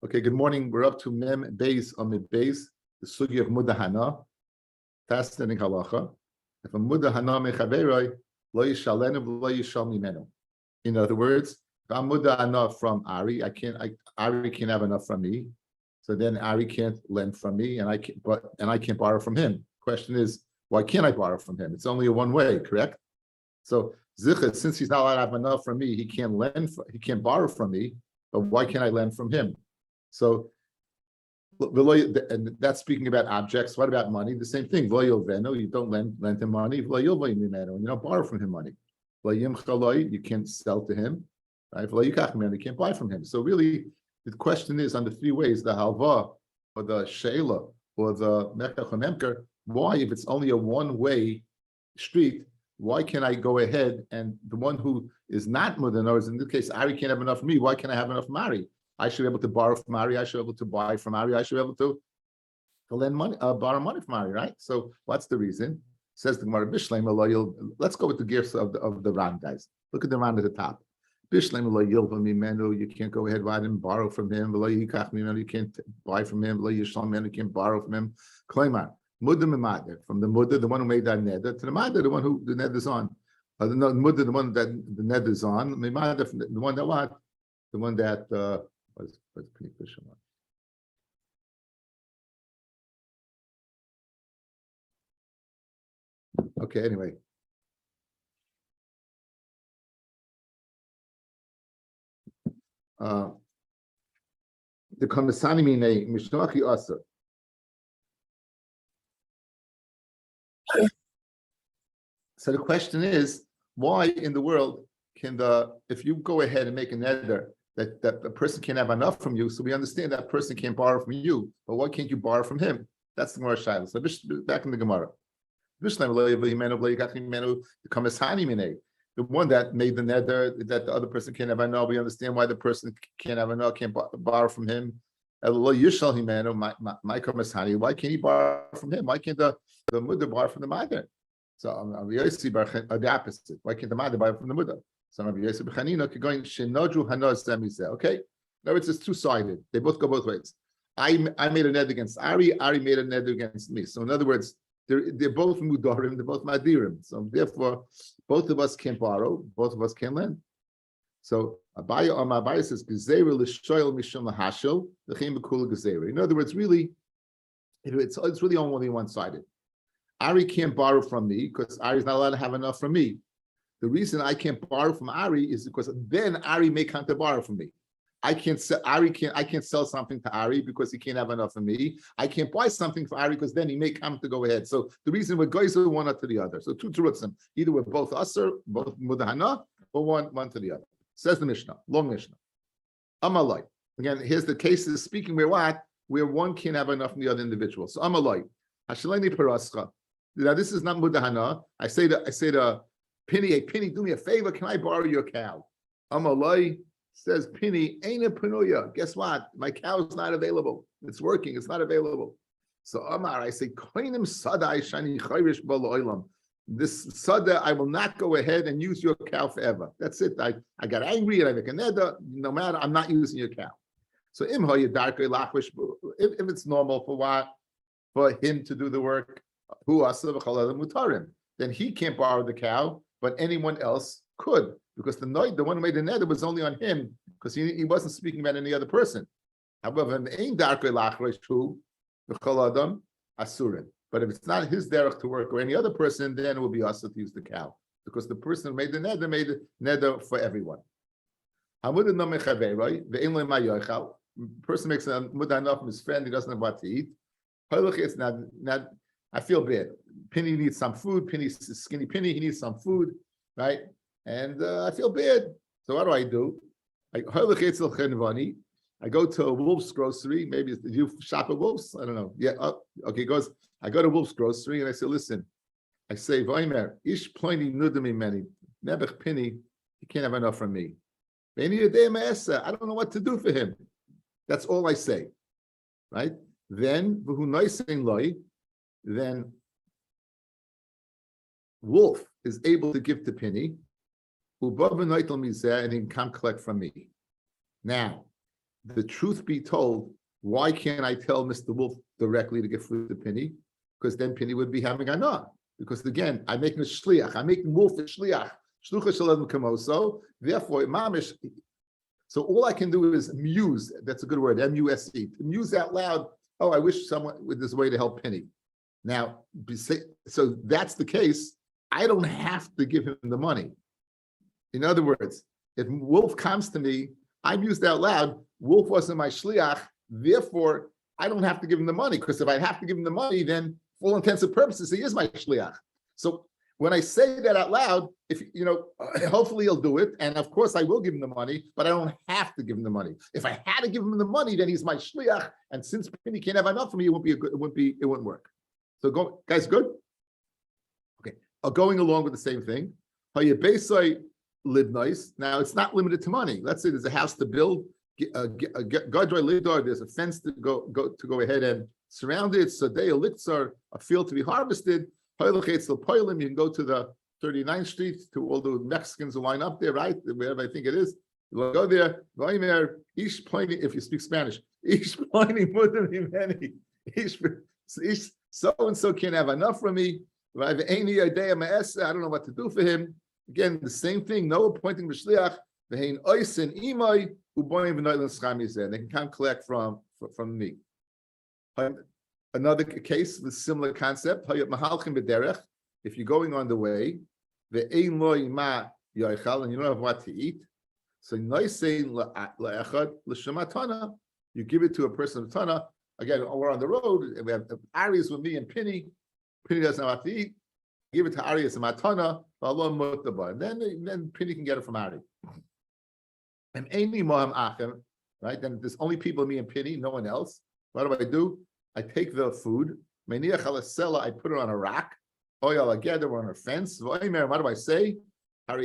Okay, good morning. We're up to Mem Beis Amid Beis, the sugi of Mudahana, fascinating halacha. If a Mudahana mechaberoi, lo yishalenu lo yishal mimenu. In other words, if I'm Mudahana from Ari, Ari can't have enough from me, so then Ari can't lend from me, and I can't borrow from him. Question is, why can't I borrow from him? It's only a one way, correct? So Zichah, since he's not allowed to have enough from me, he can't borrow from me. But why can't I lend from him? So, and that's speaking about objects. What about money? The same thing. You don't lend him money. You don't borrow from him money. You can't sell to him. Right? You can't buy from him. So really, the question is on the three ways: the halva, or the sheila, or the mekach or memker. Why, if it's only a one-way street, why can I go ahead and the one who is not mudanor, in this case, Ari can't have enough from me. Why can't I have enough from Ari? I should be able to borrow from Ari. I should be able to buy from Ari. I should be able to lend money, borrow money from Ari, right? So what's the reason? Says the Gemara, Bishleim. Let's go with the gifts of the Ran guys. Look at the Ran at the top. Bishleim, you can't go ahead and borrow from him. You can't buy from him. You can't borrow from him. Klaimar. Mudda from the Mudda, the one who made that neder, to the Mada, the one who the neder is on. The Mudda, the one that the neder is on. The one that what? The one that what's pretty official one. Okay, anyway. The Komisani Mine Mishnochi Asa. So the question is, why in the world if you go ahead and make a neder that a person can't have enough from you, so we understand that person can't borrow from you, but why can't you borrow from him? That's the Gemara Shaila. So back in the Gemara. The one that made the neder that the other person can't have enough, we understand why the person can't have enough, can't borrow from him. Why can't he borrow from him? Why can't the mother borrow from the mother? So the opposite. Why can't the mother borrow from the mother? So Rabbi Yosef B'Chanina could go in Shenodru Hanaz Zemizeh. Okay, in other words, it's two-sided. They both go both ways. I made a neder against Ari. Ari made a neder against me. So in other words, they're both mudarim. They're both madirim. So therefore, both of us can't borrow. Both of us can't lend. So Abaya says Gezeira l'shoyel mishum lahashel l'chein b'kula gezeira. In other words, really, it's really only one-sided. Ari can't borrow from me because Ari's not allowed to have enough from me. The reason I can't borrow from Ari is because then Ari may come to borrow from me. I can't sell something to Ari because he can't have enough from me. I can't buy something for Ari because then he may come to go ahead. So the reason we're going to one to the other. So two terutzim. Either we're both usher, both mudahana, or one to the other. Says the Mishnah, long Mishnah. Amalai. Again, here's the cases speaking where one can't have enough from the other individual. So Amalai. Hashaleni parascha. Now this is not mudahana. I say to Penny, hey Penny, do me a favor. Can I borrow your cow? Amalai says Penny, ain't a penuya. Guess what? My cow is not available. It's working. It's not available. So Amar, I say koinim sadai shani chayrish b'lo'olam. This sada, I will not go ahead and use your cow forever. That's it. I got angry and I make a neder. No matter, I'm not using your cow. So if it's normal for him to do the work, then he can't borrow the cow, but anyone else could, because the one who made the neder was only on him, because he wasn't speaking about any other person. However, but if it's not his derech to work or any other person, then it will be us to use the cow, because the person who made the neder for everyone. The person makes a mudah from his friend, he doesn't have what to eat. I feel bad. Penny needs some food. Penny's skinny Penny, he needs some food, right? And I feel bad. So what do? I go to a Wolf's grocery. Maybe you shop at Wolf's? I don't know. Yeah. Okay. I go to Wolf's grocery and I say, listen, I say, Vaimer, ish ploini nudami many. Nebech Penny, he can't have enough from me. I don't know what to do for him. That's all I say. Right? Then Wolf is able to give to Penny, and he can come collect from me. Now, the truth be told, why can't I tell Mr. Wolf directly to give food to Penny? Because then Penny would be having anah. Because again, I'm making a shliach. I'm making Wolf a shliach. Shlucha shalom kamoso. Therefore, mamish. So all I can do is muse. That's a good word. M-U-S-E. Muse out loud. Oh, I wish someone with this way to help Penny. Now, so that's the case. I don't have to give him the money. In other words, if Wolf comes to me, I'm used out loud. Wolf wasn't my shliach. Therefore, I don't have to give him the money, because if I have to give him the money, then for all intents and purposes, he is my shliach. So when I say that out loud, if hopefully he'll do it, and of course I will give him the money, but I don't have to give him the money. If I had to give him the money, then he's my shliach, and since Penny can't have enough for me, it wouldn't work. So go, guys, good. Okay, going along with the same thing. Now it's not limited to money. Let's say there's a house to build. There's a fence to go ahead and surround it. So they a field to be harvested. You can go to the 39th Street to all the Mexicans who line up there, right? Wherever I think it is. You'll go there. If you speak Spanish, so and so can't have enough from me. I don't know what to do for him. Again, the same thing. No appointing b'shliach. They can come collect from me. Another case with similar concept. If you're going on the way, and you don't have what to eat, so you give it to a person of Tana. Again, we're on the road, and we have Arias with me and Penny. Penny doesn't have what to eat. Give it to Arias and Matana. And then Penny can get it from Ari. And right? Then there's only people, me and Penny, no one else. What do? I take the food. I put it on a rack. I gather on a fence. What do I say? Right?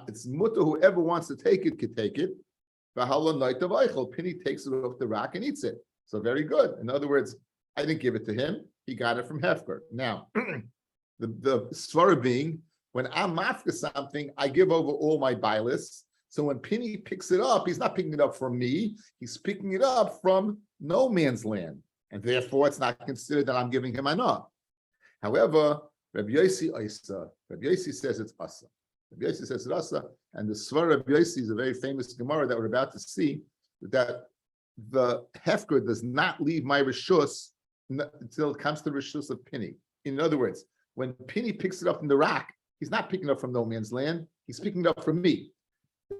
It's mutter, whoever wants to take it can take it. Penny takes it off the rack and eats it. So very good. In other words, I didn't give it to him. He got it from Hefker. Now, the svara being, when I'm after something, I give over all my bilis. So when Penny picks it up, he's not picking it up from me. He's picking it up from no man's land. And therefore, it's not considered that I'm giving him enough. However, Rabbi Yossi says it's asa. Rabbi Yossi says it's asa. And the svara Rabbi Yossi is a very famous Gemara that we're about to see, that the Hefker does not leave my Rishus until it comes to the Rishus of Penny. In other words, when Penny picks it up from the rack, he's not picking it up from no man's land, he's picking it up from me.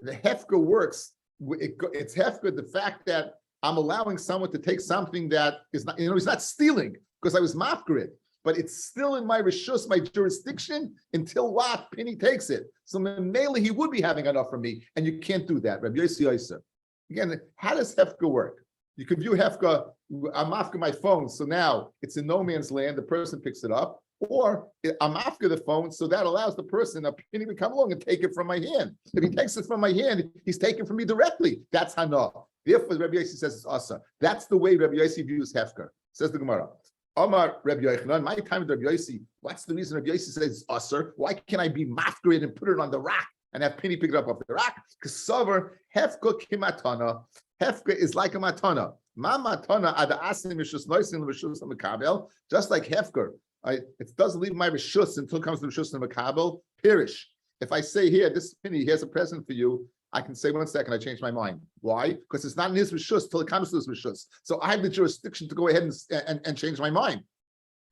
The Hefker works, it's Hefker, the fact that I'm allowing someone to take something that is not, he's not stealing, because I was mafkarit, but it's still in my Rishus, my jurisdiction, until what? Penny takes it. So mainly he would be having enough from me, and you can't do that. Rabbi Yossi Yosef. Again, how does Hefka work? You can view Hefka, I'm after my phone, so now it's in no man's land, the person picks it up, or I'm after the phone, so that allows the person, a penny, to come along and take it from my hand. If he takes it from my hand, he's taking from me directly. That's Hana. Therefore, Rabbi Yossi says it's Asa. That's the way Rabbi Yossi views Hefka. Says the Gemara. Amar Rabbi Yochanan, my time with Rabbi Yossi, what's the reason Rabbi Yossi says it's Asa? Why can't I be mafkarid and put it on the rack and have Penny pick it up off the rack? Because Sover, Hefka kimatana. Hefka is like a matana. Ma matana ada asim mishus noisin l'mishus l'mekabel. Just like Hefker, it doesn't leave my rishus until it comes to rishus l'mekabel. Pirish. If I say here, this Penny, here's a present for you, I can say 1 second, I changed my mind. Why? Because it's not in his rishus till it comes to his rishus. So I have the jurisdiction to go ahead and change my mind.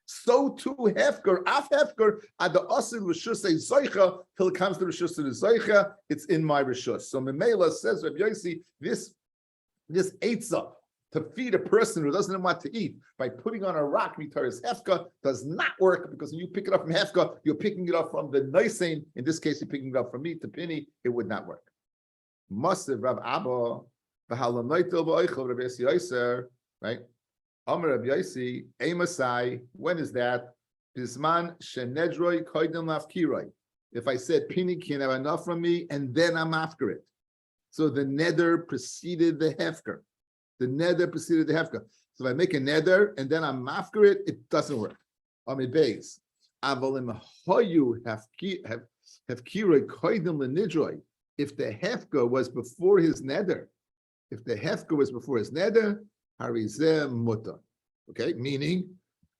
So too Hefker, af Hefker, ad the asil rishus zoicha till it comes to rishus to the zoicha, it's in my rishus. So Memela says Rabbi Yossi, this eitzah to feed a person who doesn't know what to eat by putting on a rock mitaris Hefka does not work, because when you pick it up from Hefka, you're picking it up from the noisein. In this case, you're picking it up from me to Penny. It would not work. Masiv Rav Abba v'halanoito v'oichel Rabbi Yossi Yoser, right? Amar Rabbi Yossi Emasai. When is that? Bisman shenedroi koydem lafkiroi. If I said Penny can't have enough from me, and then I'm after it. So the neder preceded the hefker. The neder preceded the hefker. So if I make a neder and then I'm after it, it doesn't work. Amid beis. Avolim hoyu hefkiroi koydem lenidroi. if the hefker was before his neder, harizeh mutter. Okay, meaning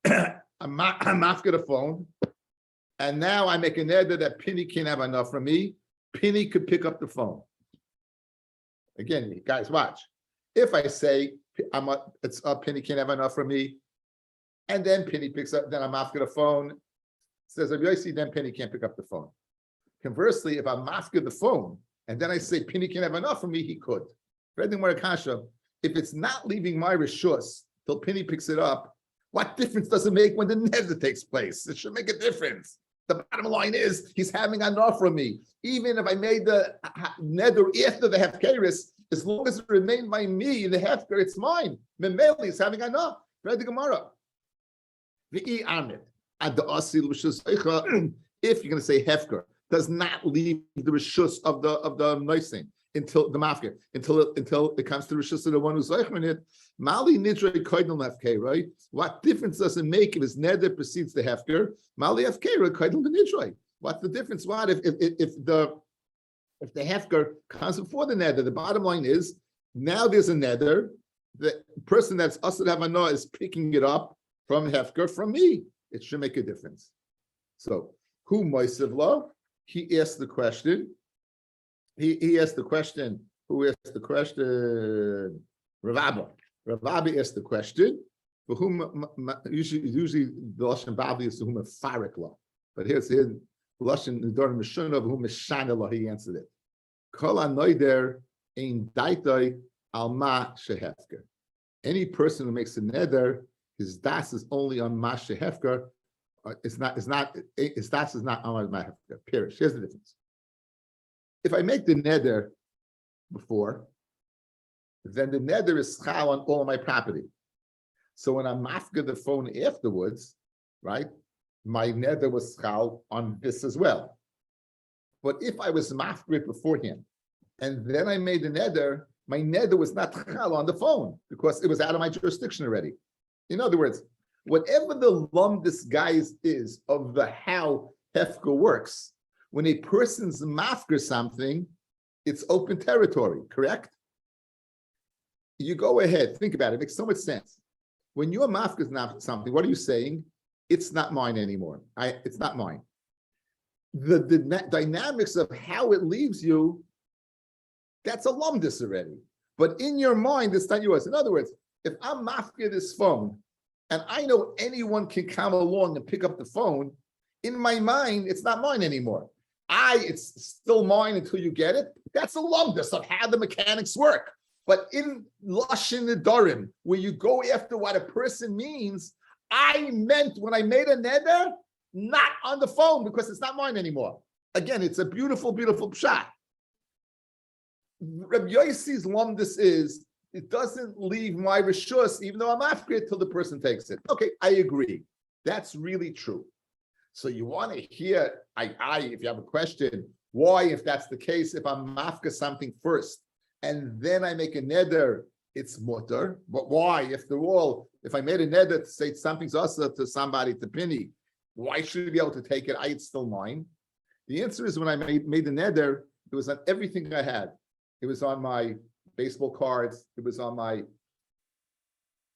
I'm after the phone, and now I make a neder that Penny can't have enough from me. Penny could pick up the phone. Again, guys, watch. If I say it's up, Penny can't have enough from me, and then Penny picks up, then I'm after the phone. Says Rabbi Yossi, then Penny can't pick up the phone. Conversely, if I'm after the phone, and then I say Penny can't have enough from me, he could. If it's not leaving my rishus till Penny picks it up, what difference does it make when the neder takes place? It should make a difference. The bottom line is he's having enough from me. Even if I made the neder after the hefkeris, as long as it remained by me in the hefker, it's mine. Memeli is having enough. Read the Gemara. If you're going to say hefker does not leave the rishus of the noising until the mafker, until it comes to rishus of the one who's zeichman it. Mali nidrei koydel hefker, right? What difference does it make if his neder precedes the hefker? Mali hefker koydel nidrei. What's the difference? What if the hefker comes before the neder? The bottom line is now there's a neder. The person that's asad havana is picking it up from hefker from me. It should make a difference. So who moisiv lo? He asked the question. He asked the question. Who asked the question? Rabbi. Rabbi asked the question. For whom usually the lashon Babli is to whom a farik law. But here's the lashon Nedarim Mishuna whom Mishana law. He answered it. Kol anoider ein daitoi alma shehefker. Any person who makes a neder, his das is only on ma shehefker. His das is not on ma hefker. Period. Here's the difference. If I make the neder before, then the neder is schal on all of my property. So when I'm mafka the phone afterwards, right, my neder was schal on this as well. But if I was mafka it beforehand, and then I made the neder, my neder was not schal on the phone because it was out of my jurisdiction already. In other words, whatever the lumdis guise is of the how hefka works, when a person's mafka something, it's open territory, correct? You go ahead, think about it. It makes so much sense. When you're mafka something, what are you saying? It's not mine anymore. It's not mine. The dynamics of how it leaves you, that's a lumdis already. But in your mind, it's not yours. In other words, if I'm mafka this phone, and I know anyone can come along and pick up the phone, in my mind, it's not mine anymore. It's still mine until you get it. That's a lumdus of how the mechanics work. But in lashon Nedarim, where you go after what a person means, I meant when I made a neder, not on the phone because it's not mine anymore. Again, it's a beautiful, beautiful pshat. Rabbi Yossi's lumdus is it doesn't leave my rishus, even though I'm after it, till the person takes it. Okay, I agree. That's really true. So you want to hear, if you have a question, why, if that's the case, if I'm mafka something first, and then I make a neder, it's mutter. But why? If I made a neder to say something's also to somebody, to Penny, why should he be able to take it? It's still mine. The answer is when I made the neder, it was on everything I had. It was on my baseball cards. It was on my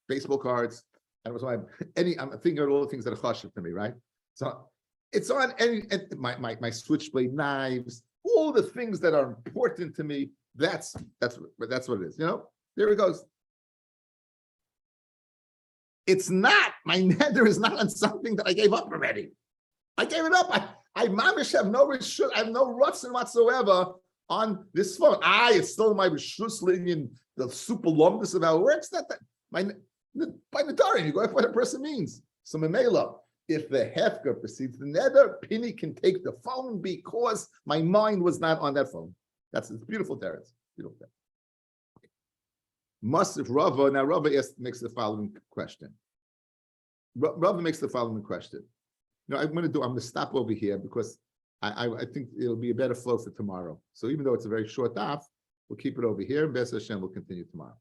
baseball cards. And it was on I'm thinking of all the things that are chashuv to me, right? So it's on my switchblade knives, all the things that are important to me. That's what it is. There it goes. It's not, my neder is not on something that I gave up already. I gave it up. I mamish have no rishus, I have no ruts whatsoever on this phone. It's still my rishus in the super lumdus of how it works. By Nedarim, you go after what a person means. So memela, if the hefker precedes the neder, Penny can take the phone because my mind was not on that phone. It's beautiful, Terence. Beautiful. If Rava, now Rava makes the following question. Rava makes the following question. I'm going to stop over here because I think it'll be a better flow for tomorrow. So even though it's a very short daf, we'll keep it over here. B'ez Hashem, we'll continue tomorrow.